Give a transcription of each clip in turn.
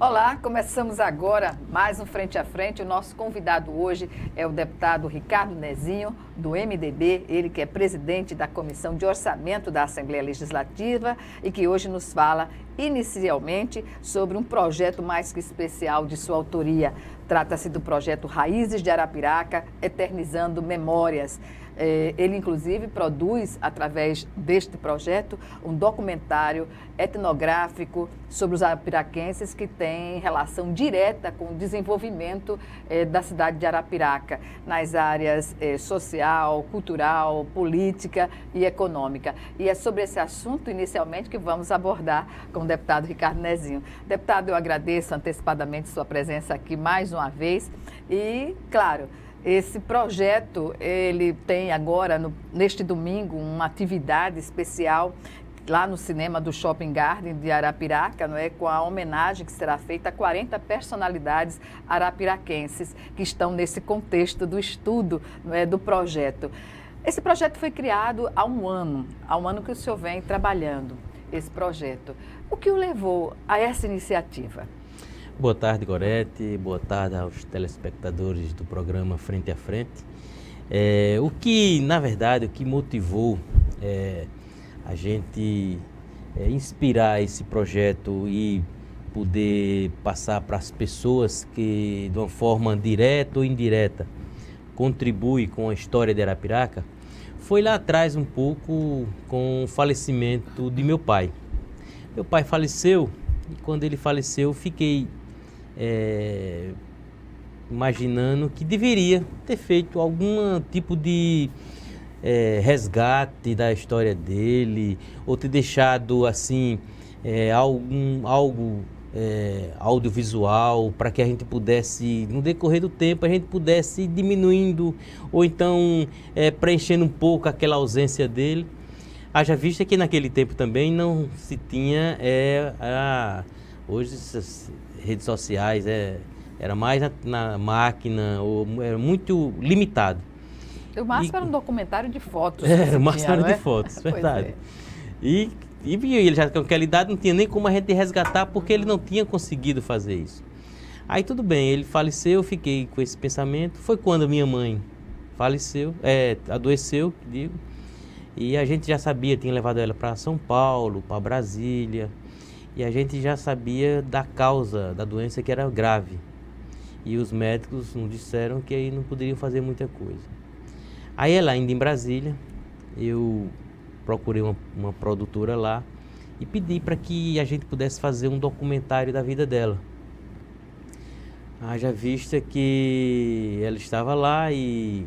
Olá, começamos agora mais um Frente a Frente. O nosso convidado hoje é o deputado Ricardo Nezinho, do MDB, ele que é presidente da Comissão de Orçamento da Assembleia Legislativa e que hoje nos fala inicialmente sobre um projeto mais que especial de sua autoria. Trata-se do projeto Raízes de Arapiraca, Eternizando Memórias. Ele, inclusive, produz, através deste projeto, um documentário etnográfico sobre os arapiraquenses que tem relação direta com o desenvolvimento da cidade de Arapiraca, nas áreas social, cultural, política e econômica. E é sobre esse assunto, inicialmente, que vamos abordar com o deputado Ricardo Nezinho. Deputado, eu agradeço antecipadamente sua presença aqui mais uma vez e, claro, esse projeto, ele tem agora, neste domingo, uma atividade especial lá no cinema do Shopping Garden de Arapiraca, não é? Com a homenagem que será feita a 40 personalidades arapiraquenses que estão nesse contexto do estudo, não é, do projeto. Esse projeto foi criado há um ano que o senhor vem trabalhando esse projeto. O que o levou a essa iniciativa? Boa tarde, Gorete. Boa tarde aos telespectadores do programa Frente a Frente. Na verdade, o que motivou a gente inspirar esse projeto e poder passar para as pessoas que, de uma forma direta ou indireta, contribui com a história de Arapiraca, foi lá atrás um pouco com o falecimento de meu pai. Meu pai faleceu e quando ele faleceu eu fiquei imaginando que deveria ter feito algum tipo de resgate da história dele, ou ter deixado assim algo audiovisual para que a gente pudesse, no decorrer do tempo, a gente pudesse ir diminuindo ou então preenchendo um pouco aquela ausência dele. Haja vista que naquele tempo também não se tinha hoje essas redes sociais, era mais na máquina, ou era muito limitado. O máximo era um documentário de fotos. O máximo era de fotos, verdade. E ele já com aquela idade não tinha nem como a gente resgatar, porque ele não tinha conseguido fazer isso. Aí tudo bem, ele faleceu, eu fiquei com esse pensamento. Foi quando minha mãe faleceu, adoeceu, digo, e a gente já sabia, tinha levado ela para São Paulo, para Brasília, e a gente já sabia da causa da doença, que era grave. E os médicos nos disseram que aí não poderiam fazer muita coisa. Aí ela ainda em Brasília, eu procurei uma produtora lá e pedi para que a gente pudesse fazer um documentário da vida dela. Haja vista que ela estava lá e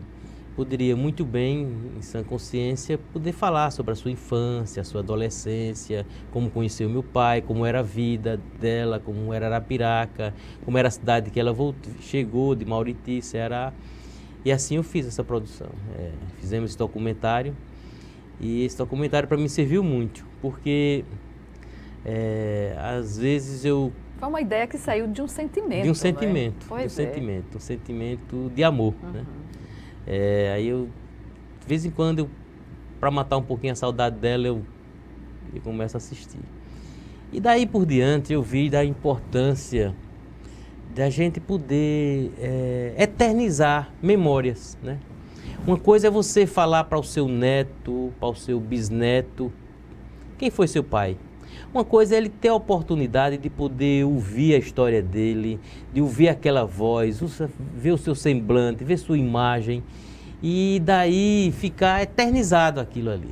poderia muito bem, em sã consciência, poder falar sobre a sua infância, a sua adolescência, como conheceu meu pai, como era a vida dela, como era Arapiraca, como era a cidade que ela chegou, de Mauriti, Ceará. E assim eu fiz essa produção. Fizemos esse documentário e esse documentário para mim serviu muito, porque às vezes eu... Foi uma ideia que saiu de um sentimento, de um sentimento, não é? um sentimento de amor, né? Aí eu, de vez em quando, para matar um pouquinho a saudade dela, eu começo a assistir. E daí por diante eu vi da importância da gente poder eternizar memórias, né? Uma coisa é você falar para o seu neto, para o seu bisneto, quem foi seu pai. Uma coisa é ele ter a oportunidade de poder ouvir a história dele, de ouvir aquela voz, ver o seu semblante, ver sua imagem e daí ficar eternizado aquilo ali.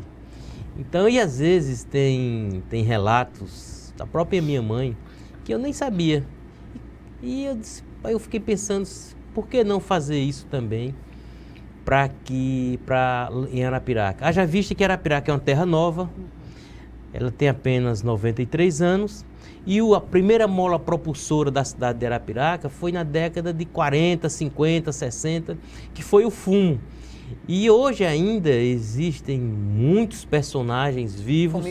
Então, e às vezes tem relatos da própria minha mãe que eu nem sabia. E eu fiquei pensando, por que não fazer isso também em Arapiraca? Haja vista que Arapiraca é uma terra nova. Ela tem apenas 93 anos e a primeira mola propulsora da cidade de Arapiraca foi na década de 40, 50, 60, que foi o fumo. E hoje ainda existem muitos personagens vivos,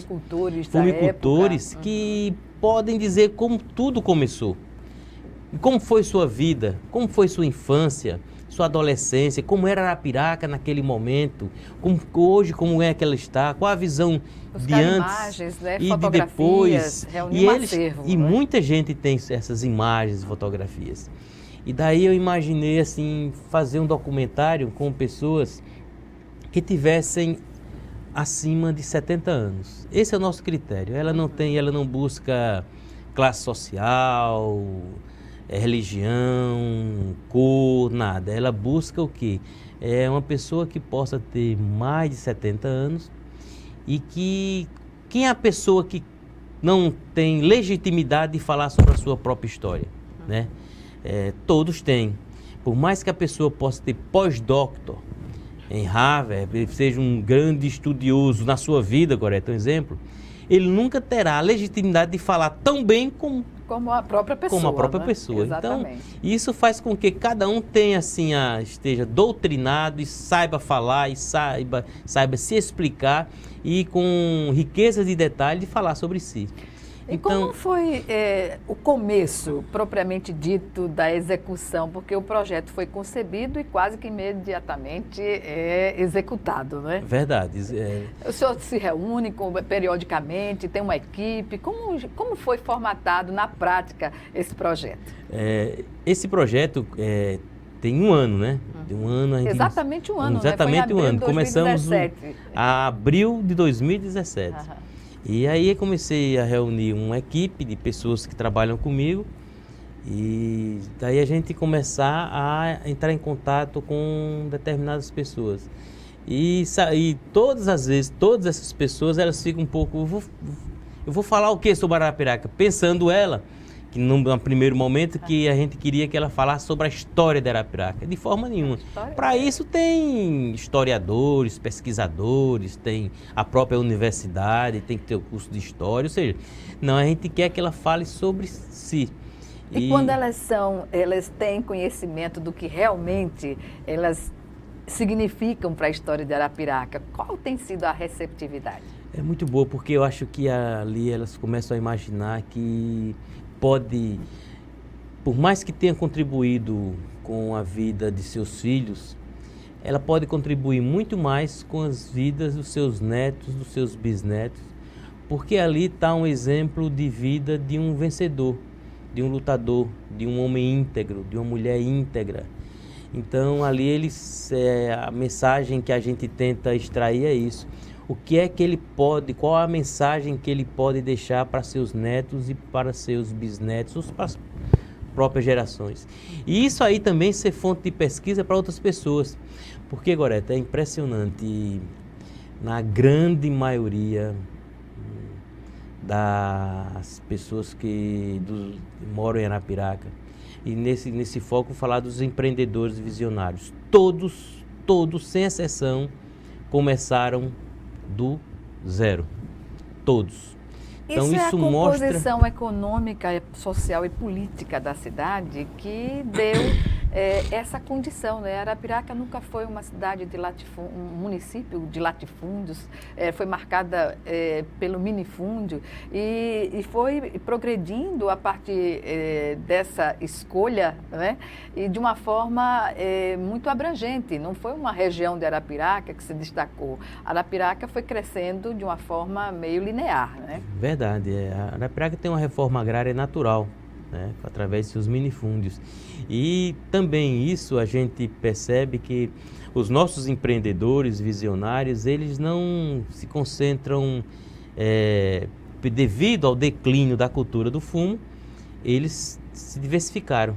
fumicultores que podem dizer como tudo começou. Como foi sua vida, como foi sua infância, sua adolescência, como era Arapiraca naquele momento, hoje como é que ela está, qual a visão buscar de antes imagens, né, e de fotografias, depois. reunir um acervo, E né? muita gente tem essas imagens e fotografias. E daí eu imaginei assim fazer um documentário com pessoas que tivessem acima de 70 anos. Esse é o nosso critério. Ela não busca classe social, religião, cor, nada. Ela busca o quê? É uma pessoa que possa ter mais de 70 anos e que quem é a pessoa que não tem legitimidade de falar sobre a sua própria história, né? Todos têm. Por mais que a pessoa possa ter pós-doutor em Harvard, seja um grande estudioso na sua vida, Gorete, um exemplo, ele nunca terá a legitimidade de falar tão bem como a própria pessoa. Como a própria né? pessoa. Exatamente. Então, isso faz com que cada um tenha, assim, esteja doutrinado e saiba falar e saiba se explicar e com riqueza de detalhe de falar sobre si. E Então, como foi o começo, propriamente dito, da execução? Porque o projeto foi concebido e quase que imediatamente é executado, né? verdade. O senhor se reúne periodicamente, tem uma equipe. Como foi formatado na prática esse projeto? Esse projeto tem um ano, né? De um ano, Exatamente um ano, exatamente né? Foi em abril de 2017. Começamos a abril de 2017. Aham. E aí eu comecei a reunir uma equipe de pessoas que trabalham comigo e daí a gente começar a entrar em contato com determinadas pessoas. E todas as vezes, todas essas pessoas, elas ficam um pouco... Eu vou falar o que sobre Arapiraca? Pensando ela, que no primeiro momento que a gente queria que ela falasse sobre a história de Arapiraca. De forma nenhuma. Para isso tem historiadores, pesquisadores, tem a própria universidade, tem que ter o curso de história. Ou seja, não, a gente quer que ela fale sobre si. E quando elas têm conhecimento do que realmente elas significam para a história de Arapiraca, qual tem sido a receptividade? É muito boa, porque eu acho que ali elas começam a imaginar que pode, por mais que tenha contribuído com a vida de seus filhos, ela pode contribuir muito mais com as vidas dos seus netos, dos seus bisnetos, porque ali está um exemplo de vida de um vencedor, de um lutador, de um homem íntegro, de uma mulher íntegra. Então ali a mensagem que a gente tenta extrair é isso. O que é que ele pode, qual a mensagem que ele pode deixar para seus netos e para seus bisnetos, para as próprias gerações. E isso aí também ser fonte de pesquisa para outras pessoas. Porque, Gorete, é impressionante, na grande maioria das pessoas que moram em Arapiraca, e nesse foco falar dos empreendedores visionários, todos, sem exceção, começaram do zero, todos. Então Isso é a isso composição econômica, social e política da cidade que deu essa condição, né? Arapiraca nunca foi uma cidade de um município de latifúndios, foi marcada pelo minifúndio e foi progredindo a partir dessa escolha, né? E de uma forma muito abrangente. Não foi uma região de Arapiraca que se destacou. Arapiraca foi crescendo de uma forma meio linear, né? Verdade. A Arapiraca tem uma reforma agrária natural, né, através de seus minifúndios. E também isso a gente percebe que os nossos empreendedores visionários, eles não se concentram, devido ao declínio da cultura do fumo, eles se diversificaram.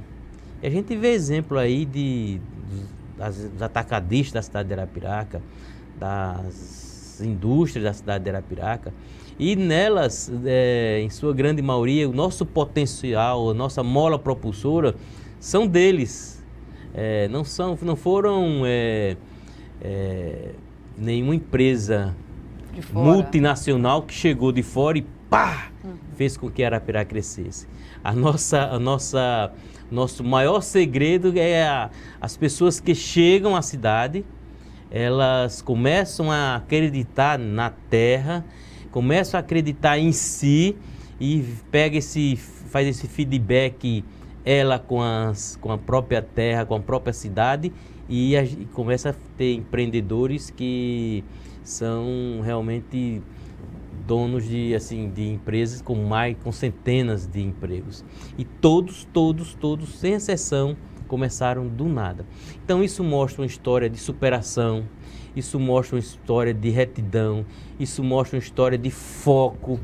E a gente vê exemplo aí dos atacadistas da cidade de Arapiraca, das indústrias da cidade de Arapiraca, e nelas, em sua grande maioria, o nosso potencial, a nossa mola propulsora são deles. Não foram nenhuma empresa multinacional que chegou de fora e pá, fez com que Arapiraca crescesse. Nosso maior segredo é as pessoas que chegam à cidade, elas começam a acreditar na terra, começam a acreditar em si e faz esse feedback ela com a própria terra, com a própria cidade, e começa a ter empreendedores que são realmente donos de empresas com centenas de empregos. E todos, sem exceção, começaram do nada. Então isso mostra uma história de superação, isso mostra uma história de retidão, isso mostra uma história de foco,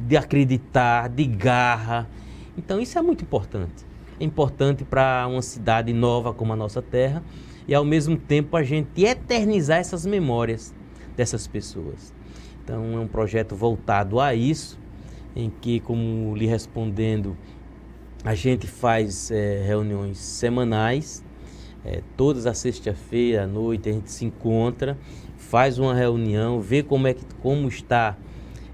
de acreditar, de garra. Então isso é muito importante. É importante para uma cidade nova como a nossa terra e ao mesmo tempo a gente eternizar essas memórias dessas pessoas. Então é um projeto voltado a isso, em que, como lhe respondendo, a gente faz reuniões semanais, todas as sexta-feira à noite a gente se encontra, faz uma reunião, vê como está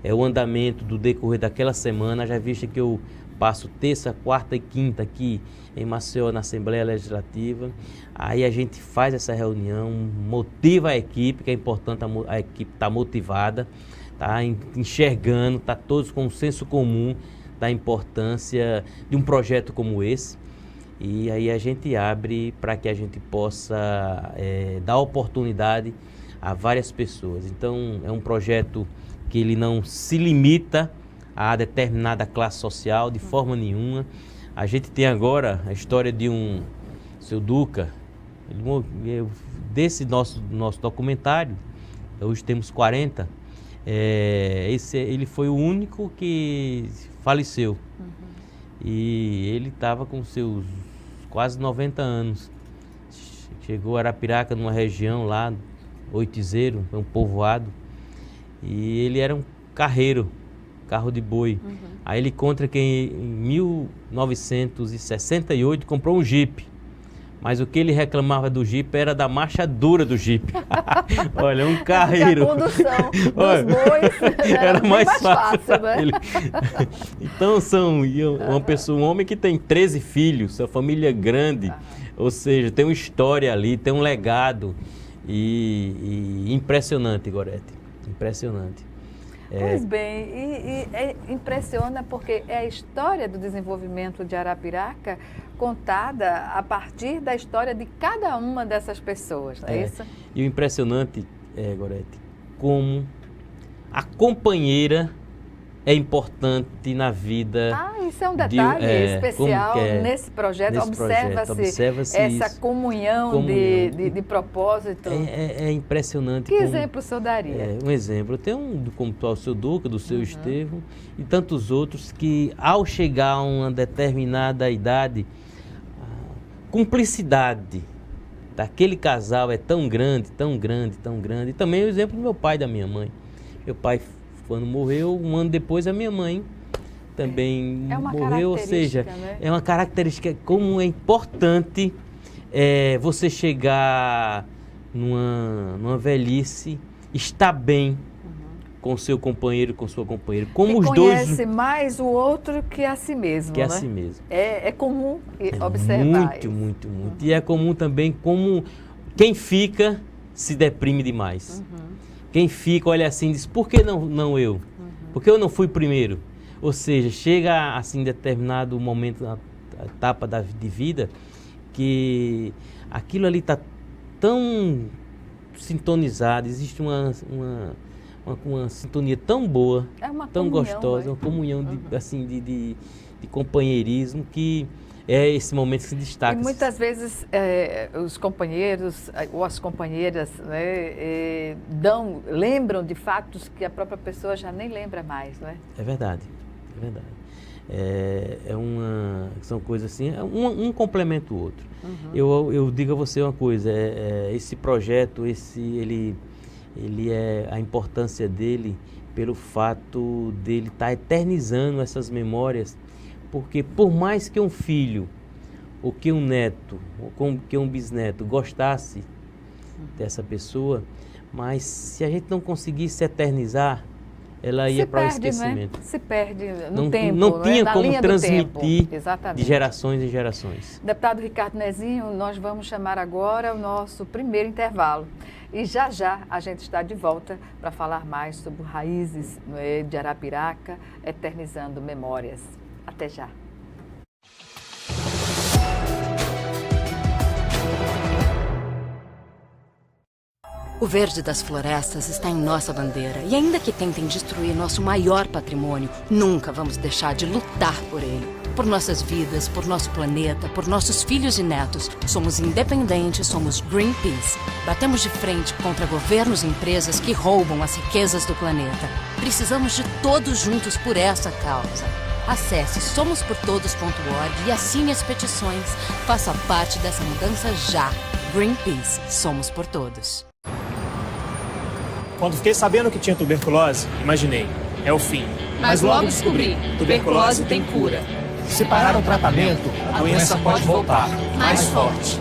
o andamento do decorrer daquela semana. Já visto que eu passo terça, quarta e quinta aqui em Maceió, na Assembleia Legislativa. Aí a gente faz essa reunião, motiva a equipe, que é importante a equipe estar motivada, tá enxergando, tá todos com um senso comum da importância de um projeto como esse. E aí a gente abre para que a gente possa dar oportunidade a várias pessoas. Então é um projeto que ele não se limita a determinada classe social de forma nenhuma. A gente tem agora a história de seu Duca, desse nosso documentário, hoje temos 40, ele foi o único que faleceu. E ele estava com seus quase 90 anos. Chegou a Arapiraca, numa região lá, Oitizeiro, um povoado, e ele era um carreiro, carro de boi. Aí ele conta que em 1968 comprou um Jeep, mas o que ele reclamava do Jeep era da marcha dura do Jeep. Olha, um carreiro. A condução dos bois era mais fácil, né? Então um homem que tem 13 filhos, sua família é grande, ou seja, tem uma história ali, tem um legado e impressionante, Gorete, impressionante. Pois bem, impressiona porque é a história do desenvolvimento de Arapiraca contada a partir da história de cada uma dessas pessoas, não é isso? E o impressionante, Gorete, como a companheira é importante na vida. Isso é um detalhe especial nesse projeto. Observa-se essa comunhão. De propósito. É impressionante. Que exemplo o senhor daria? Um exemplo. Eu tenho como o seu Duca, do seu Estevão e tantos outros que, ao chegar a uma determinada idade, a cumplicidade daquele casal é tão grande, tão grande, tão grande. E também o exemplo do meu pai e da minha mãe. Meu pai, quando morreu, um ano depois, a minha mãe também morreu, ou seja, né? É uma característica, como é importante você chegar numa velhice, estar bem com seu companheiro, com sua companheira. Como os dois conhece mais o outro que a si mesmo, que né? a si mesmo. É comum observar muito, muito, muito. E é comum também como quem fica se deprime demais. Quem fica, olha assim, diz, por que não eu? Por que eu não fui primeiro? Ou seja, chega assim, determinado momento, na etapa de vida, que aquilo ali está tão sintonizado, existe uma sintonia tão boa, tão gostosa, uma comunhão de companheirismo, que é esse momento que se destaca. E muitas vezes os companheiros ou as companheiras, né, lembram de fatos que a própria pessoa já nem lembra mais, né? É verdade, é verdade. São coisas assim, um complementa o outro. Eu digo a você uma coisa, esse projeto, a importância dele pelo fato dele estar eternizando essas memórias, porque por mais que um filho, ou que um neto, ou que um bisneto gostasse dessa pessoa, mas se a gente não conseguisse eternizar, ela ia para o esquecimento. Né? Se perde no tempo. Não tinha como transmitir de gerações em gerações. Deputado Ricardo Nezinho, nós vamos chamar agora o nosso primeiro intervalo. E já a gente está de volta para falar mais sobre raízes de Arapiraca, eternizando memórias. Até já. O verde das florestas está em nossa bandeira. E ainda que tentem destruir nosso maior patrimônio, nunca vamos deixar de lutar por ele. Por nossas vidas, por nosso planeta, por nossos filhos e netos. Somos independentes, somos Greenpeace. Batemos de frente contra governos e empresas que roubam as riquezas do planeta. Precisamos de todos juntos por essa causa. Acesse somosportodos.org e assine as petições. Faça parte dessa mudança já. Greenpeace, somos por todos. Quando fiquei sabendo que tinha tuberculose, imaginei, é o fim. Mas logo descobri, tuberculose tem cura. Se parar o tratamento, a doença pode voltar, mais forte.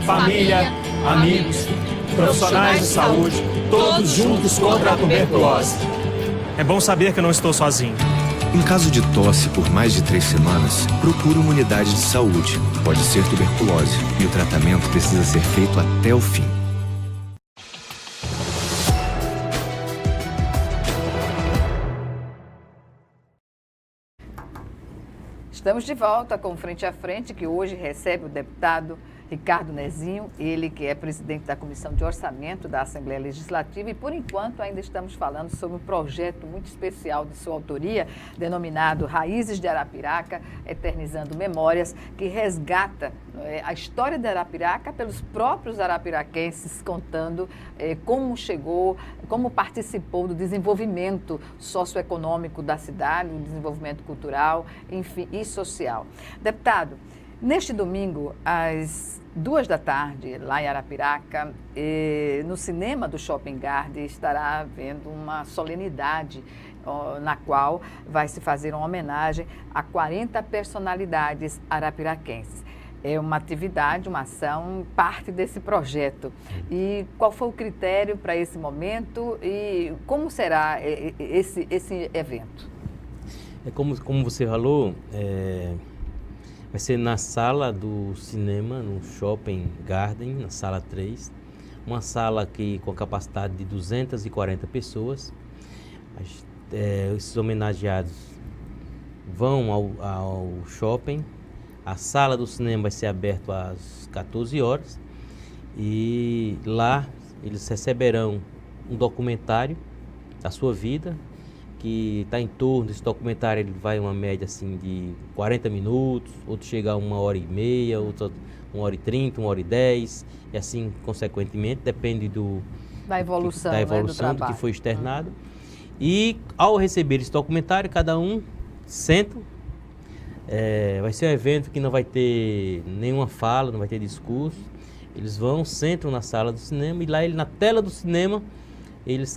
Família, amigos, profissionais de saúde, todos juntos contra a tuberculose. É bom saber que eu não estou sozinho. Em caso de tosse por mais de 3 semanas, procure uma unidade de saúde. Pode ser tuberculose e o tratamento precisa ser feito até o fim. Estamos de volta com Frente a Frente, que hoje recebe o deputado Ricardo Nezinho, ele que é presidente da Comissão de Orçamento da Assembleia Legislativa, e por enquanto ainda estamos falando sobre um projeto muito especial de sua autoria, denominado Raízes de Arapiraca, Eternizando Memórias, que resgata a história de Arapiraca pelos próprios arapiraquenses, contando como chegou, como participou do desenvolvimento socioeconômico da cidade, o desenvolvimento cultural, enfim, e social. Deputado, neste domingo, às 14h, lá em Arapiraca, no cinema do Shopping Garden, estará havendo uma solenidade na qual vai se fazer uma homenagem a 40 personalidades arapiraquenses. É uma atividade, uma ação, parte desse projeto. E qual foi o critério para esse momento e como será esse evento? Como você falou, vai ser na sala do cinema, no Shopping Garden, na sala 3. Uma sala com a capacidade de 240 pessoas. Esses homenageados vão ao shopping. A sala do cinema vai ser aberta às 14 horas. E lá eles receberão um documentário da sua vida, que está em torno desse documentário, ele vai uma média assim de 40 minutos, outro chega a 1h30, outro 1h30, 1h10, e assim consequentemente, depende da evolução, do que foi externado. E ao receber esse documentário, cada um senta, vai ser um evento que não vai ter nenhuma fala, não vai ter discurso, eles sentam na sala do cinema e lá na tela do cinema,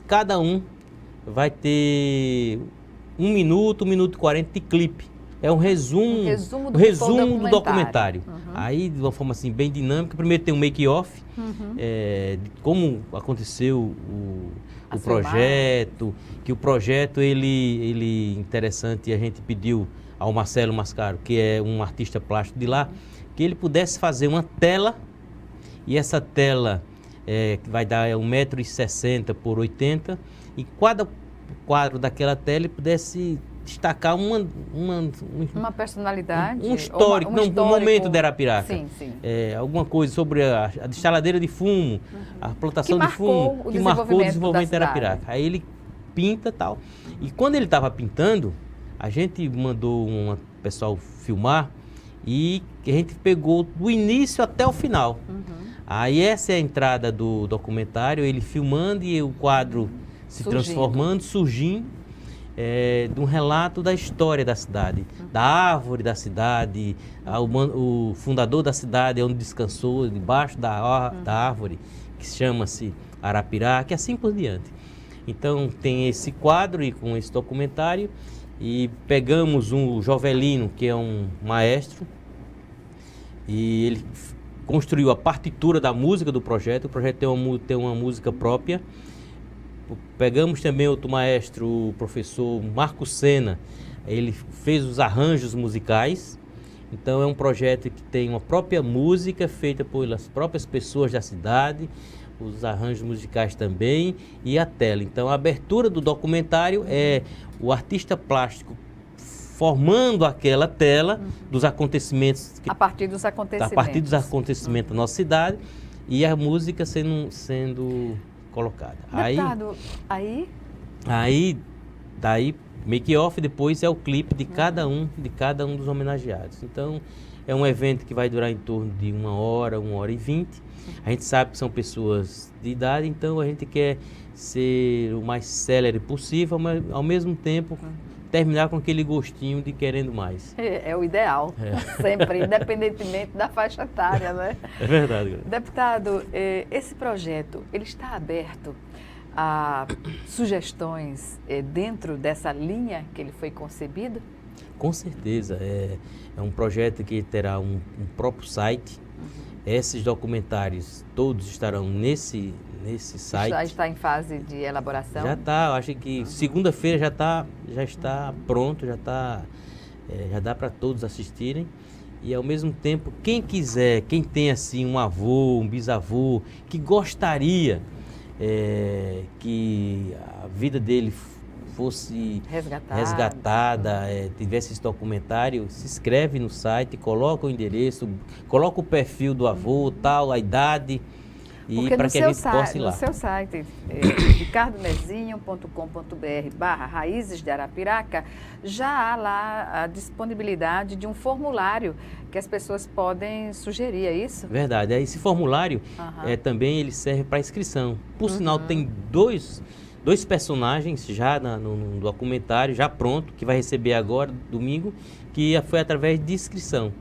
cada um vai ter 1 minuto, 1 minuto e 40 de clipe. É um resumo do documentário. Uhum. Aí, de uma forma assim, bem dinâmica. Primeiro tem um make-off, de como aconteceu o projeto. Que o projeto, ele interessante, a gente pediu ao Marcelo Mascaro, que é um artista plástico de lá, que ele pudesse fazer uma tela, e essa tela vai dar 1,60 m por 80 m, e cada quadro daquela tela pudesse destacar uma personalidade, um histórico, um momento de Arapiraca. Sim, sim. Alguma coisa sobre a destaladeira de fumo, a plantação de fumo, que marcou o desenvolvimento de Arapiraca. Aí ele pinta e tal. E quando ele estava pintando, a gente mandou um pessoal filmar e a gente pegou do início até o final. Aí essa é a entrada do documentário, ele filmando e o quadro se transformando, surgindo, de um relato da história da cidade, da árvore da cidade, o fundador da cidade, onde descansou, debaixo da árvore, que chama-se Arapiraca, e assim por diante. Então tem esse quadro e com esse documentário, e pegamos o Jovelino, que é um maestro, e ele construiu a partitura da música do projeto. O projeto tem uma música própria. Pegamos também outro maestro, o professor Marco Sena, ele fez os arranjos musicais. Então é um projeto que tem uma própria música feita pelas próprias pessoas da cidade, os arranjos musicais também e a tela. Então a abertura do documentário é o artista plástico formando aquela tela dos acontecimentos. A partir dos acontecimentos. Da nossa cidade, e a música sendo colocada. Deputado, Daí, make-off depois é o clipe de cada um dos homenageados. Então, é um evento que vai durar em torno de 1 hora, 1h20. A gente sabe que são pessoas de idade, então a gente quer ser o mais célere possível, mas ao mesmo tempo terminar com aquele gostinho de querendo mais. É o ideal, sempre, independentemente da faixa etária, né? É verdade. Deputado, esse projeto, ele está aberto a sugestões dentro dessa linha que ele foi concebido? Com certeza. É um projeto que terá um próprio site. Esses documentários todos estarão nesse site. Já está em fase de elaboração? Já está, eu acho que segunda-feira já está pronto, já dá para todos assistirem. E ao mesmo tempo, quem quiser, quem tem assim um avô, um bisavô, que gostaria que a vida dele fosse resgatada, tivesse esse documentário, se inscreve no site, coloca o endereço, coloca o perfil do avô, tal, a idade, e para que a gente possa ir lá. No seu site, ricardonezinho.com.br/Raízes de Arapiraca, já há lá a disponibilidade de um formulário que as pessoas podem sugerir, é isso? Verdade. Esse formulário também ele serve para inscrição. Por sinal, tem dois personagens já no documentário, já pronto, que vai receber agora, domingo, que foi através de inscrição.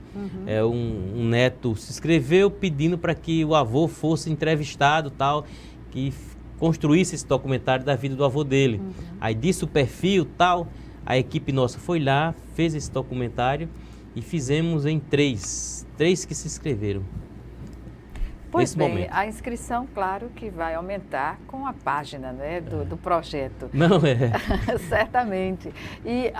Um neto se inscreveu pedindo para que o avô fosse entrevistado, tal, que construísse esse documentário da vida do avô dele. Aí disse o perfil, tal, a equipe nossa foi lá, fez esse documentário e fizemos em três que se inscreveram. Pois bem, a inscrição, claro, que vai aumentar com a página, né, do projeto. Não Certamente. E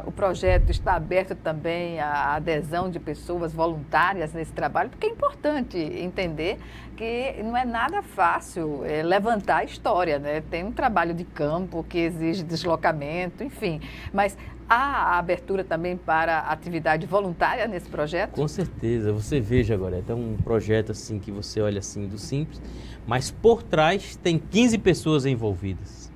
o projeto está aberto também à adesão de pessoas voluntárias nesse trabalho, porque é importante entender que não é nada fácil levantar a história, né? Tem um trabalho de campo que exige deslocamento, enfim. Mas há a abertura também para atividade voluntária nesse projeto? Com certeza. Você veja agora, é um projeto assim que você olha assim do simples, mas por trás tem 15 pessoas envolvidas.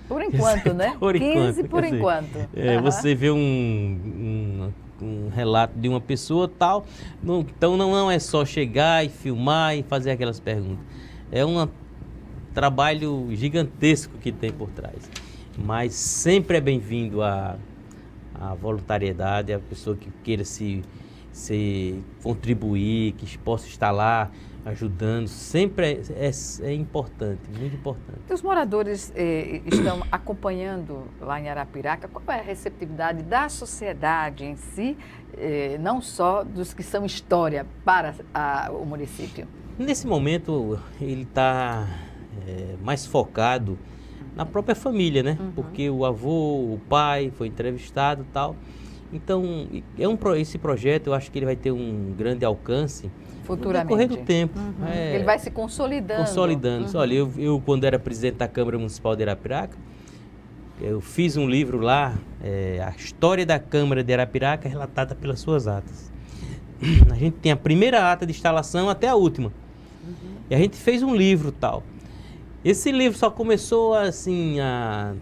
Por enquanto, né? 15 por enquanto. Você vê um relato de uma pessoa tal, então não é só chegar e filmar e fazer aquelas perguntas. É um trabalho gigantesco que tem por trás. Mas sempre é bem-vindo a voluntariedade, a pessoa que queira se contribuir, que possa estar lá ajudando, sempre é importante, muito importante. Os moradores estão acompanhando lá em Arapiraca, qual é a receptividade da sociedade em si, não só dos que são história para o município? Nesse momento ele está mais focado na própria família, né? Porque o avô, o pai foi entrevistado e tal. Então, esse projeto, eu acho que ele vai ter um grande alcance futuramente. No decorrer do tempo. Ele vai se consolidando. Olha, eu quando era presidente da Câmara Municipal de Arapiraca, eu fiz um livro lá, a história da Câmara de Arapiraca relatada pelas suas atas. A gente tem a primeira ata de instalação até a última. E a gente fez um livro tal. Esse livro só começou assim a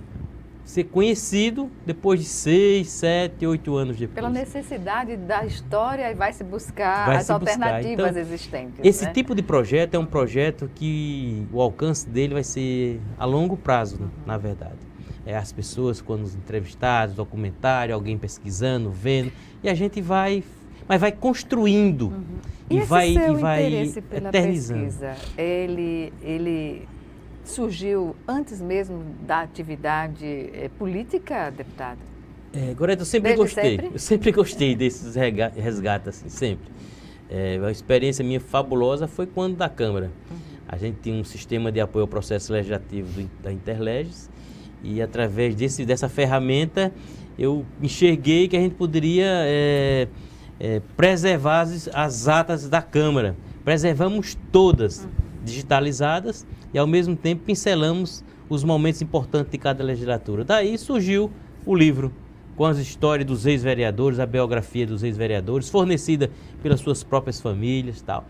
ser conhecido depois de 6, 7, 8 anos depois. Pela necessidade da história e vai se buscar as alternativas então, existentes. Esse tipo de projeto é um projeto que o alcance dele vai ser a longo prazo, na verdade. As pessoas, quando os entrevistados, documentário, alguém pesquisando, vendo, e a gente vai construindo e vai interesse pela eternizando. Pesquisa, ele surgiu antes mesmo da atividade política, deputado? Goreto, eu sempre gostei desses resgates, assim, sempre. Uma experiência minha fabulosa foi quando da Câmara. A gente tinha um sistema de apoio ao processo legislativo da Interleges e através dessa ferramenta eu enxerguei que a gente poderia preservar as atas da Câmara. Preservamos todas digitalizadas e ao mesmo tempo pincelamos os momentos importantes de cada legislatura. Daí surgiu o livro com as histórias dos ex-vereadores, a biografia dos ex-vereadores, fornecida pelas suas próprias famílias e tal.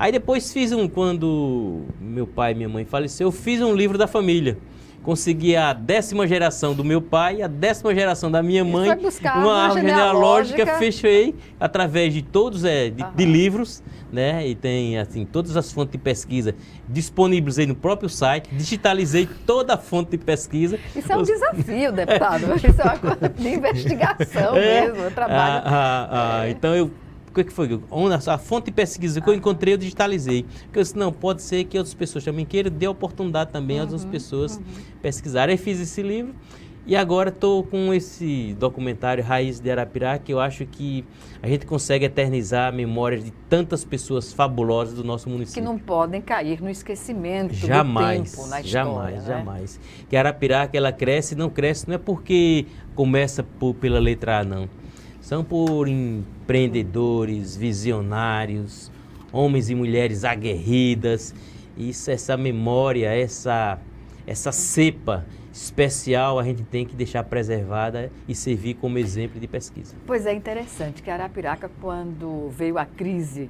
Aí depois quando meu pai e minha mãe faleceram, eu fiz um livro da família. Consegui a 10ª geração do meu pai, a 10ª geração da minha mãe, uma árvore genealógica, fechei através de todos de livros, né? E tem assim todas as fontes de pesquisa disponibilizei no próprio site, digitalizei toda a fonte de pesquisa. Isso é um desafio, deputado. Isso é uma coisa de investigação mesmo, trabalho. Então o que foi? A fonte de pesquisa que eu encontrei, eu digitalizei. Porque eu disse, não, pode ser que outras pessoas também queiram, dê oportunidade também a outras pessoas pesquisarem. Aí fiz esse livro e agora estou com esse documentário Raiz de Arapiraca, que eu acho que a gente consegue eternizar a memória de tantas pessoas fabulosas do nosso município. Que não podem cair no esquecimento do tempo na história. Jamais. Que a Arapiraca, ela cresce, não é porque começa pela letra A, não. São por empreendedores, visionários, homens e mulheres aguerridas. Essa memória, essa cepa especial a gente tem que deixar preservada e servir como exemplo de pesquisa. Pois é, interessante que Arapiraca, quando veio a crise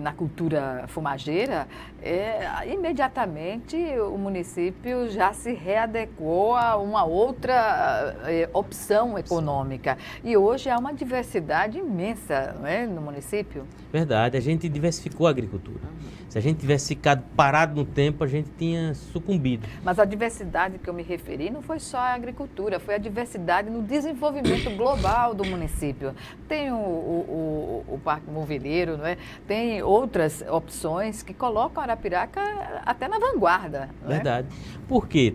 na cultura fumageira, imediatamente o município já se readequou a uma outra opção econômica. E hoje há uma diversidade imensa, não é, no município. Verdade, a gente diversificou a agricultura. Se a gente tivesse ficado parado no tempo, a gente tinha sucumbido. Mas a diversidade que eu me referi não foi só a agricultura, foi a diversidade no desenvolvimento global do município. Tem o Parque Movilheiro, não é? Tem outras opções que colocam Arapiraca até na vanguarda. Não é? Verdade. Por quê?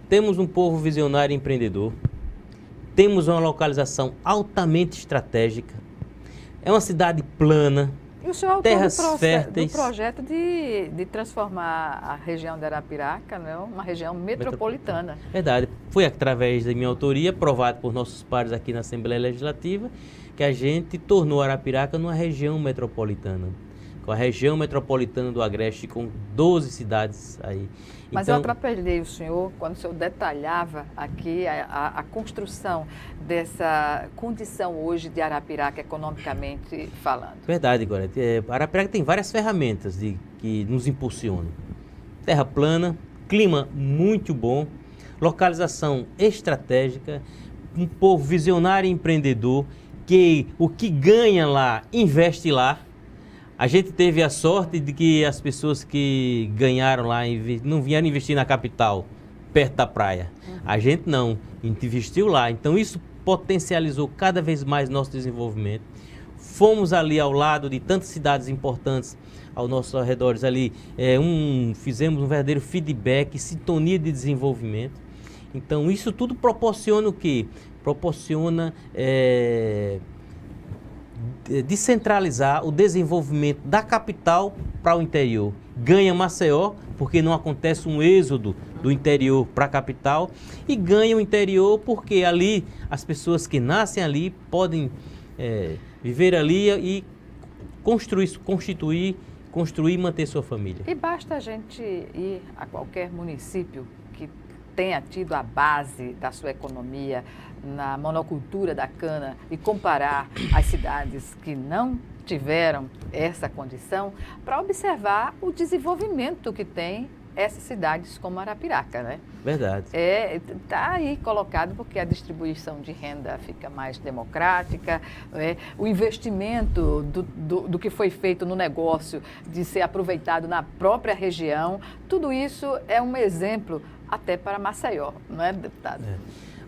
Temos um povo visionário e empreendedor, temos uma localização altamente estratégica, é uma cidade plana, e o senhor terras autor férteis. do projeto de transformar a região de Arapiraca, né, uma região metropolitana. Verdade. Foi através da minha autoria, aprovado por nossos pares aqui na Assembleia Legislativa, que a gente tornou Arapiraca numa região metropolitana. Com a região metropolitana do Agreste, com 12 cidades aí. Mas eu atrapalhei o senhor quando o senhor detalhava aqui a construção dessa condição hoje de Arapiraca, economicamente falando. Verdade, Gorete. Arapiraca tem várias ferramentas que nos impulsionam. Terra plana, clima muito bom, localização estratégica, um povo visionário e empreendedor, que o que ganha lá, investe lá. A gente teve a sorte de que as pessoas que ganharam lá não vieram investir na capital, perto da praia. A gente não, a gente investiu lá. Então isso potencializou cada vez mais nosso desenvolvimento. Fomos ali ao lado de tantas cidades importantes ao nossos arredores ali, fizemos um verdadeiro feedback, sintonia de desenvolvimento. Então isso tudo proporciona o quê? Proporciona descentralizar o desenvolvimento da capital para o interior. Ganha Maceió, porque não acontece um êxodo do interior para a capital, e ganha o interior porque ali as pessoas que nascem ali podem viver ali e construir e manter sua família. E basta a gente ir a qualquer município que tenha tido a base da sua economia na monocultura da cana e comparar as cidades que não tiveram essa condição para observar o desenvolvimento que tem essas cidades como Arapiraca, né? Verdade. Está aí colocado porque a distribuição de renda fica mais democrática, o investimento do que foi feito no negócio de ser aproveitado na própria região, tudo isso é um exemplo até para Maceió, não é, deputado?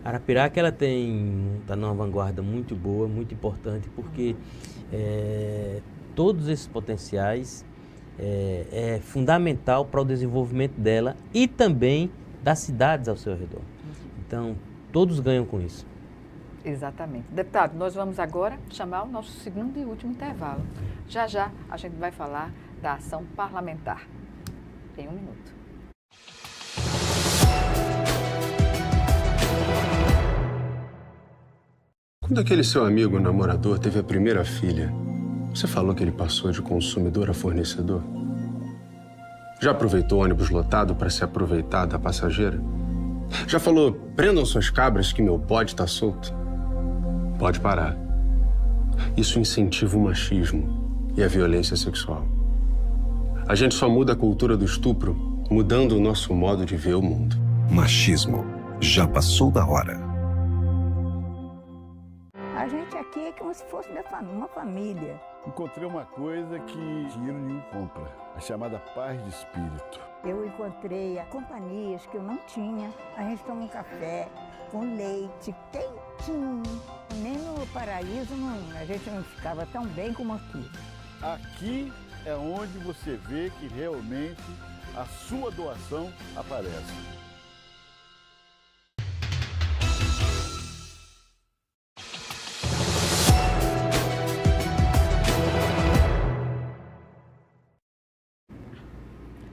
Arapiraca, ela está numa vanguarda muito boa, muito importante, porque todos esses potenciais é fundamental para o desenvolvimento dela e também das cidades ao seu redor. Então, todos ganham com isso. Exatamente. Deputado, nós vamos agora chamar o nosso segundo e último intervalo. Já já a gente vai falar da ação parlamentar. Em 1 minuto. Quando aquele seu amigo namorador teve a primeira filha, você falou que ele passou de consumidor a fornecedor? Já aproveitou o ônibus lotado para se aproveitar da passageira? Já falou, prendam suas cabras que meu bode está solto? Pode parar. Isso incentiva o machismo e a violência sexual. A gente só muda a cultura do estupro mudando o nosso modo de ver o mundo. Machismo já passou da hora. A gente aqui é como se fosse uma família. Encontrei uma coisa que dinheiro nenhum compra, a chamada paz de espírito. Eu encontrei companhias que eu não tinha. A gente toma um café com leite quentinho. Nem no paraíso a gente não ficava tão bem como aqui. Aqui é onde você vê que realmente a sua doação aparece.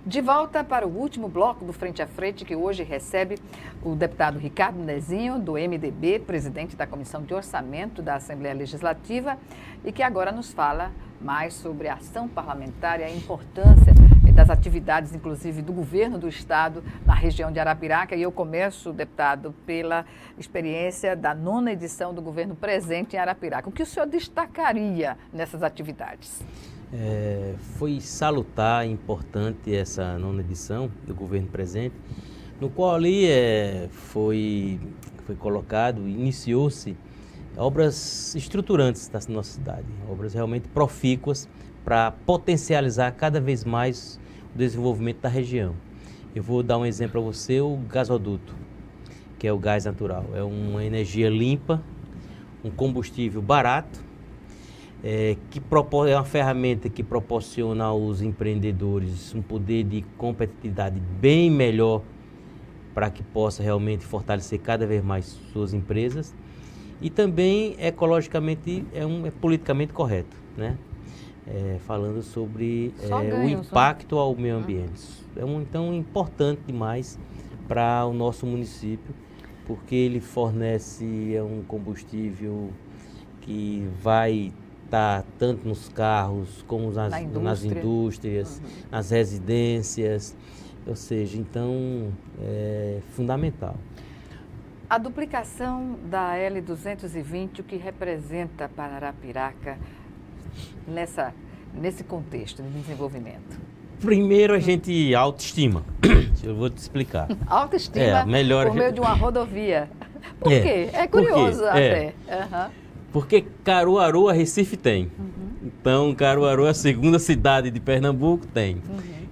De volta para o último bloco do Frente a Frente, que hoje recebe o deputado Ricardo Nezinho, do MDB, presidente da Comissão de Orçamento da Assembleia Legislativa, e que agora nos fala mais sobre a ação parlamentar e a importância das atividades, inclusive, do governo do Estado na região de Arapiraca. E eu começo, deputado, pela experiência da 9ª edição do governo presente em Arapiraca. O que o senhor destacaria nessas atividades? Foi salutar e importante essa 9ª edição do governo presente, no qual ali foi colocado, iniciou-se obras estruturantes da nossa cidade, obras realmente profícuas para potencializar cada vez mais o desenvolvimento da região. Eu vou dar um exemplo para você, o gasoduto, que é o gás natural. É uma energia limpa, um combustível barato, é uma ferramenta que proporciona aos empreendedores um poder de competitividade bem melhor para que possa realmente fortalecer cada vez mais suas empresas, e também ecologicamente é politicamente correto, né? Falando sobre o impacto ao meio ambiente. Então importante demais para o nosso município, porque ele fornece um combustível que vai estar tanto nos carros como nas indústrias, nas residências, ou seja, então é fundamental. A duplicação da L220, o que representa para Arapiraca nesse contexto de desenvolvimento? Primeiro, a gente autoestima. Eu vou te explicar. Autoestima por meio de uma rodovia. Por quê? É curioso até. Porque Caruaru, a Recife tem. Então, Caruaru, a segunda cidade de Pernambuco, tem.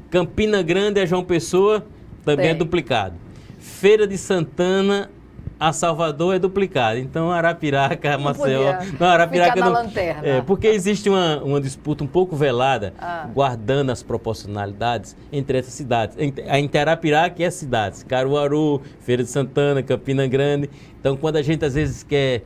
Campina Grande, a João Pessoa, também é duplicado. Feira de Santana, a Salvador é duplicado. Então, Arapiraca, Maceió... Não, Arapiraca não... na lanterna. Porque existe uma disputa um pouco velada, guardando as proporcionalidades entre essas cidades. Entre Arapiraca e as cidades. Caruaru, Feira de Santana, Campina Grande. Então, quando a gente às vezes quer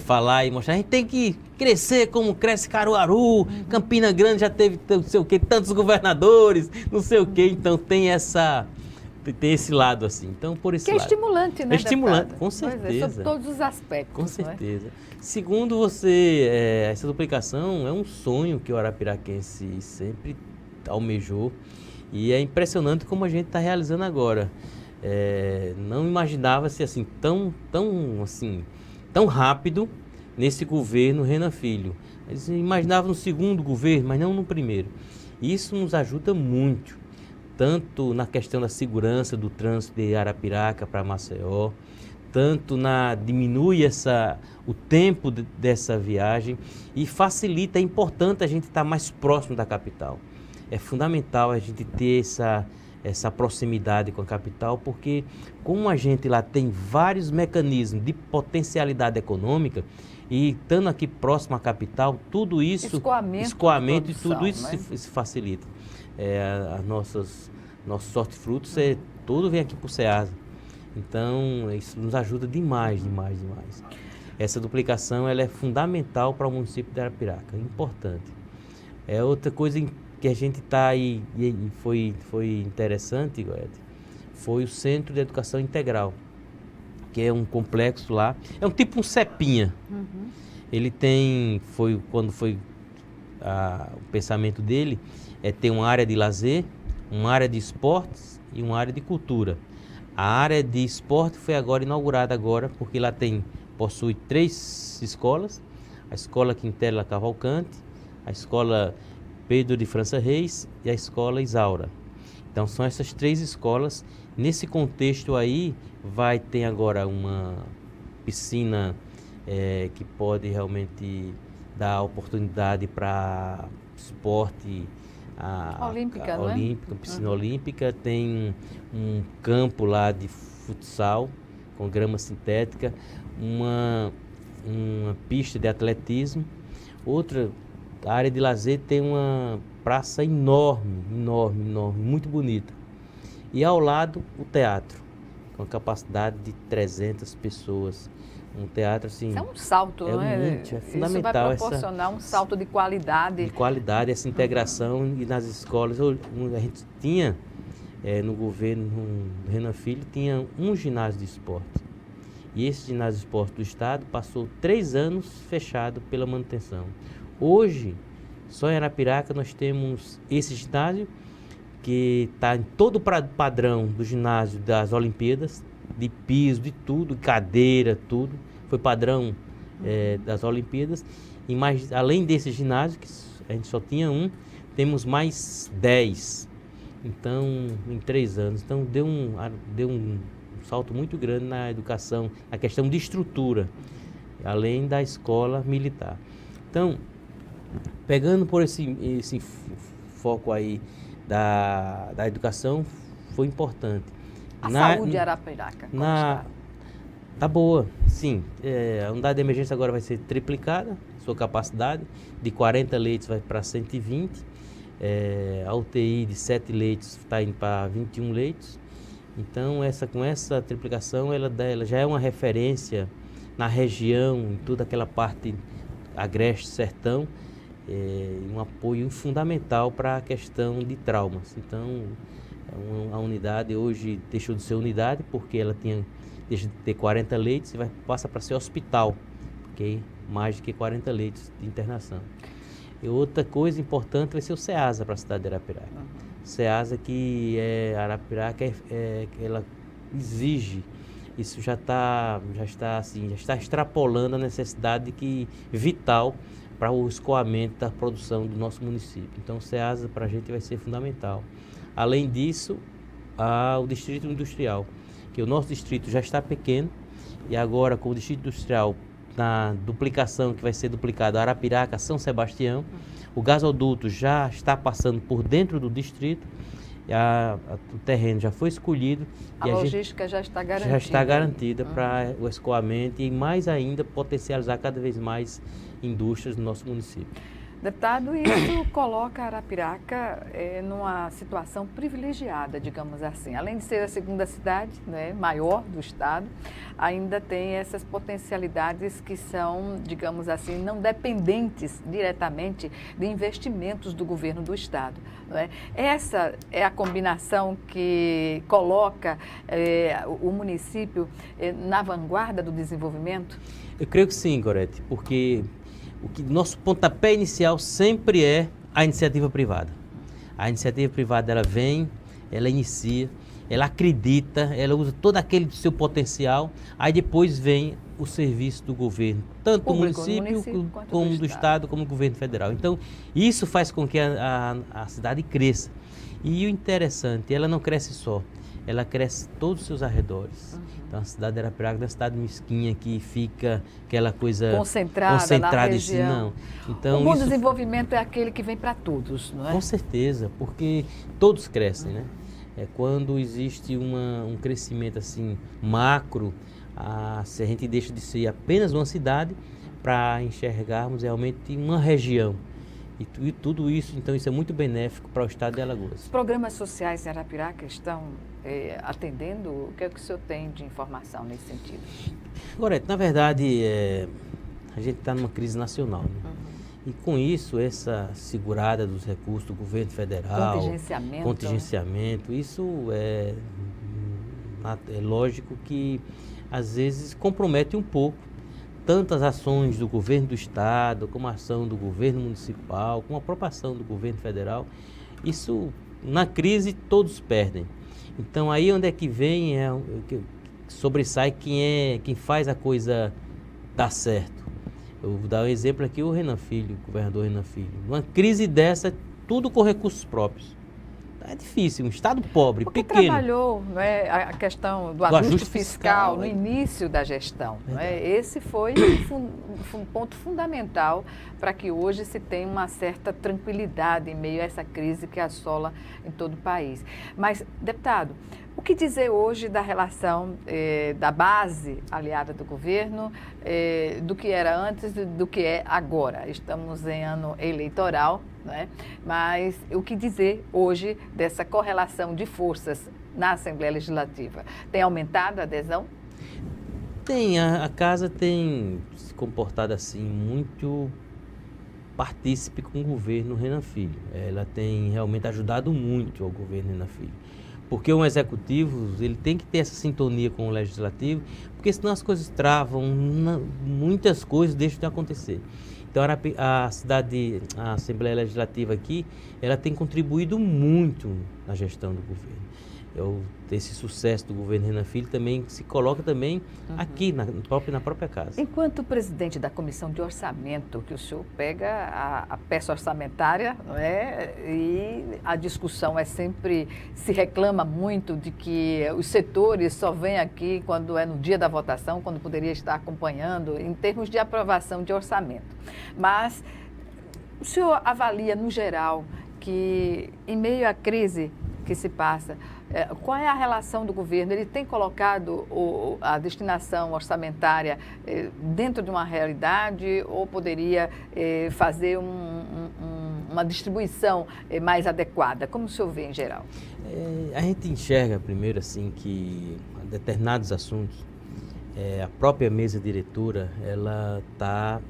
falar e mostrar, a gente tem que crescer como cresce Caruaru, Campina Grande já teve não sei o quê, tantos governadores, não sei o quê. Então, tem esse lado assim. Então, por esse lado. Que é estimulante, né, É estimulante, deputada? com certeza. Sobre todos os aspectos. Com certeza. Segundo você, essa duplicação é um sonho que o arapiraquense sempre almejou, e é impressionante como a gente está realizando agora. Não imaginava-se assim tão rápido nesse governo Renan Filho. Eles imaginavam no segundo governo, mas não no primeiro. Isso nos ajuda muito, tanto na questão da segurança do trânsito de Arapiraca para Maceió, tanto diminui o tempo dessa viagem e facilita. É importante a gente estar mais próximo da capital. É fundamental a gente ter essa proximidade com a capital, porque como a gente lá tem vários mecanismos de potencialidade econômica, e estando aqui próximo à capital, tudo isso, escoamento e tudo isso, né? se facilita. Nossos hortifrutos, tudo vem aqui por Ceasa. Então, isso nos ajuda demais. Essa duplicação ela é fundamental para o município de Arapiraca, é importante. Outra coisa que a gente está aí, e foi interessante, Goethe, foi o Centro de Educação Integral, que é um complexo lá, é um tipo um Cepinha. Ele quando foi o pensamento dele, ter uma área de lazer, uma área de esportes e uma área de cultura. A área de esporte foi inaugurada agora, porque lá possui 3 escolas, a Escola Quintela Cavalcante, a Escola Pedro de França Reis e a escola Isaura. Então são essas 3 escolas. Nesse contexto aí vai ter agora uma piscina que pode realmente dar oportunidade para esporte olímpica, piscina olímpica. Tem um campo lá de futsal com grama sintética, uma pista de atletismo. Outra área de lazer tem uma praça enorme, muito bonita. E ao lado o teatro, com a capacidade de 300 pessoas. Um teatro assim... Isso é um salto, não é? É fundamental. Isso vai proporcionar um salto de qualidade. De qualidade, essa integração. E nas escolas, a gente tinha, no governo do Renan Filho, tinha um ginásio de esporte. E esse ginásio de esporte do Estado passou 3 anos fechado pela manutenção. Hoje, só em Arapiraca, nós temos esse ginásio, que está em todo o padrão do ginásio das Olimpíadas, de piso, de tudo, cadeira, tudo. Foi padrão das Olimpíadas. E mais, além desse ginásio, que a gente só tinha um, temos mais 10. Então, em 3 anos. Então, deu um salto muito grande na educação, na questão de estrutura, além da escola militar. Então, pegando por esse foco aí da educação, foi importante. A saúde de Arapiraca, como está? Tá boa, sim. A unidade de emergência agora vai ser triplicada, sua capacidade, de 40 leitos vai para 120. A UTI de 7 leitos está indo para 21 leitos. Então, com essa triplicação, ela já é uma referência na região, em toda aquela parte agreste, sertão, um apoio fundamental para a questão de traumas. Então, a unidade hoje deixou de ser unidade, porque ela deixa de ter 40 leitos e passa para ser hospital, porque mais do que 40 leitos de internação. E outra coisa importante vai ser o SEASA para a cidade de Arapiraca. SEASA que Arapiraca ela exige, isso já está extrapolando a necessidade vital para o escoamento da produção do nosso município. Então o SEASA para a gente vai ser fundamental. Além disso, o distrito industrial, que o nosso distrito já está pequeno, e agora com o distrito industrial na duplicação, que vai ser duplicado Arapiraca, São Sebastião, o gasoduto já está passando por dentro do distrito, o terreno já foi escolhido. A logística já está garantida. Já está garantida para o escoamento e mais ainda potencializar cada vez mais indústrias no nosso município. Deputado, isso coloca Arapiraca numa situação privilegiada, digamos assim. Além de ser a segunda cidade, né, maior do estado, ainda tem essas potencialidades que são, digamos assim, não dependentes diretamente de investimentos do governo do estado. Não é? Essa é a combinação que coloca o município na vanguarda do desenvolvimento? Eu creio que sim, Gorete, porque nosso pontapé inicial sempre é a iniciativa privada. A iniciativa privada, ela vem, ela inicia, ela acredita, ela usa todo aquele seu potencial, aí depois vem o serviço do governo, tanto do município como do estado, como do governo federal. Então, isso faz com que a cidade cresça. E o interessante, ela não cresce só, ela cresce todos os seus arredores. Então, a cidade de Arapiraca é uma cidade mesquinha que fica aquela coisa concentrada na Não. região. Então, o bom desenvolvimento é aquele que vem para todos, não é? Com certeza, porque todos crescem, né? Quando existe um crescimento assim macro, se a gente deixa de ser apenas uma cidade para enxergarmos realmente uma região. E tudo isso, então, isso é muito benéfico para o estado de Alagoas. Os programas sociais em Arapiraca estão atendendo? O que é que o senhor tem de informação nesse sentido? Gorete, na verdade, a gente está numa crise nacional, né? E com isso, essa segurada dos recursos do governo federal, contingenciamento, isso é lógico que às vezes compromete um pouco tantas ações do governo do estado, como a ação do governo municipal, como a própria ação do governo federal. Isso, na crise, todos perdem. Então, aí onde é que vem, sobressai quem faz a coisa dar certo. Eu vou dar um exemplo aqui, o Renan Filho, o governador Renan Filho. Uma crise dessa, tudo com recursos próprios. É difícil, um estado pobre, Porque pequeno. trabalhou, não é, a questão do ajuste fiscal no início da gestão. Não é? Esse foi um ponto fundamental para que hoje se tenha uma certa tranquilidade em meio a essa crise que assola em todo o país. Mas, deputado, o que dizer hoje da relação da base aliada do governo, do que era antes e do que é agora? Estamos em ano eleitoral, não é? Mas o que dizer hoje dessa correlação de forças na Assembleia Legislativa? Tem aumentado a adesão? Tem, a casa tem se comportado assim, muito partícipe com o governo Renan Filho. Ela tem realmente ajudado muito ao governo Renan Filho. Porque o executivo, ele tem que ter essa sintonia com o legislativo, porque senão as coisas travam, muitas coisas deixam de acontecer. Então a Assembleia Legislativa aqui, ela tem contribuído muito na gestão do governo. Esse sucesso do governo Renan Filho também se coloca também aqui na própria casa. Enquanto presidente da Comissão de Orçamento, que o senhor pega a peça orçamentária, não é? E a discussão é sempre, se reclama muito de que os setores só vêm aqui quando é no dia da votação, quando poderia estar acompanhando, em termos de aprovação de orçamento. Mas o senhor avalia, no geral, que em meio à crise que se passa, qual é a relação do governo? Ele tem colocado a destinação orçamentária dentro de uma realidade ou poderia fazer uma distribuição mais adequada? Como o senhor vê em geral? A gente enxerga primeiro assim que determinados assuntos, a própria mesa diretora, ela está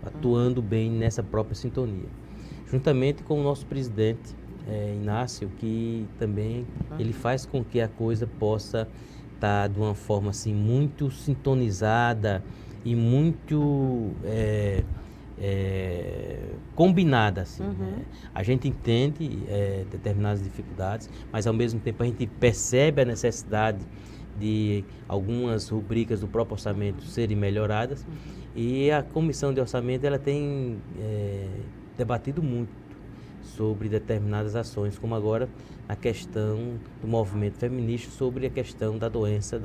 atuando bem nessa própria sintonia, juntamente com o nosso presidente, Inácio, que também ele faz com que a coisa possa estar de uma forma assim muito sintonizada e muito combinada assim, né? A gente entende determinadas dificuldades, mas ao mesmo tempo a gente percebe a necessidade de algumas rubricas do próprio orçamento serem melhoradas, e a Comissão de Orçamento ela tem debatido muito sobre determinadas ações, como agora a questão do movimento feminista, sobre a questão da doença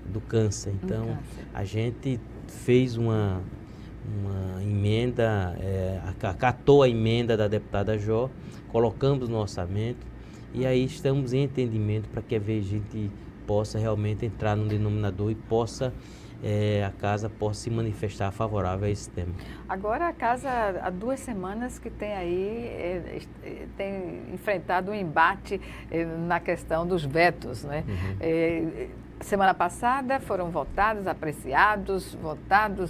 do câncer. Então, a gente fez uma emenda, acatou a emenda da deputada Jó, colocamos no orçamento, e aí estamos em entendimento para que a gente possa realmente entrar no denominador e possa a casa possa se manifestar favorável a esse tema. Agora a casa há 2 semanas que tem aí, tem enfrentado um embate na questão dos vetos, né? Semana passada foram votados,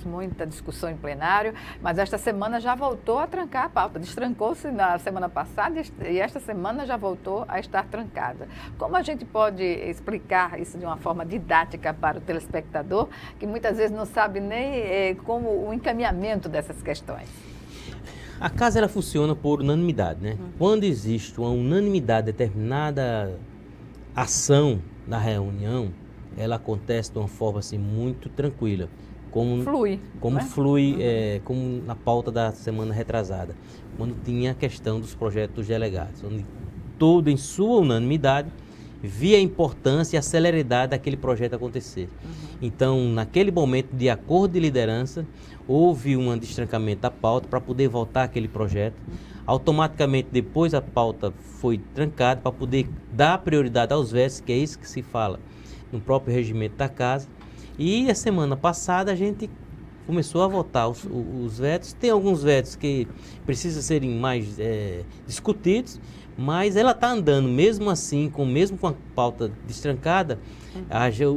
muita discussão em plenário, mas esta semana já voltou a trancar a pauta. Destrancou-se na semana passada e esta semana já voltou a estar trancada. Como a gente pode explicar isso de uma forma didática para o telespectador, que muitas vezes não sabe nem como o encaminhamento dessas questões? A casa ela funciona por unanimidade, né? Quando existe uma unanimidade, determinada ação na reunião, ela acontece de uma forma assim muito tranquila, como flui, como na pauta da semana retrasada, quando tinha a questão dos projetos dos delegados, onde todo em sua unanimidade via a importância e a celeridade daquele projeto acontecer. Então, naquele momento de acordo de liderança, houve um destrancamento da pauta para poder votar aquele projeto. Automaticamente, depois a pauta foi trancada para poder dar prioridade aos vetos, que é isso que se fala no próprio regimento da casa. E a semana passada a gente começou a votar os vetos. Tem alguns vetos que precisam serem mais discutidos, mas ela está andando mesmo assim, mesmo com a pauta destrancada.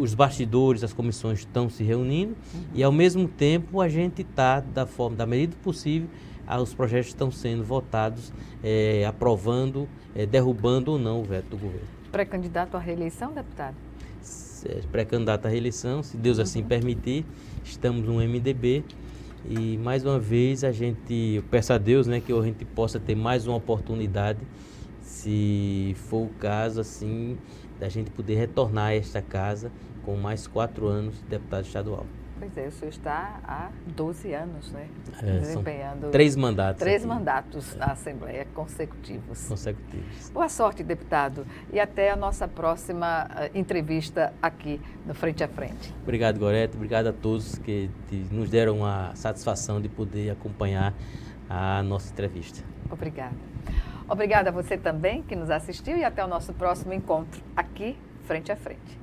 Os bastidores, as comissões estão se reunindo e ao mesmo tempo a gente está, da medida possível, os projetos estão sendo votados, aprovando, derrubando ou não o veto do governo. Pré-candidato à reeleição, deputado? Pré-candidato à reeleição, se Deus assim permitir. Estamos no MDB e mais uma vez eu peço a Deus, né, que a gente possa ter mais uma oportunidade, se for o caso assim, da gente poder retornar a esta casa com mais 4 anos de deputado estadual. Pois é, o senhor está há 12 anos, né? Desempenhando 3 mandatos. 3 mandatos na Assembleia consecutivos. Consecutivos. Boa sorte, deputado. E até a nossa próxima entrevista aqui no Frente a Frente. Obrigado, Gorete. Obrigado a todos que nos deram a satisfação de poder acompanhar a nossa entrevista. Obrigada. Obrigada a você também que nos assistiu e até o nosso próximo encontro aqui, Frente a Frente.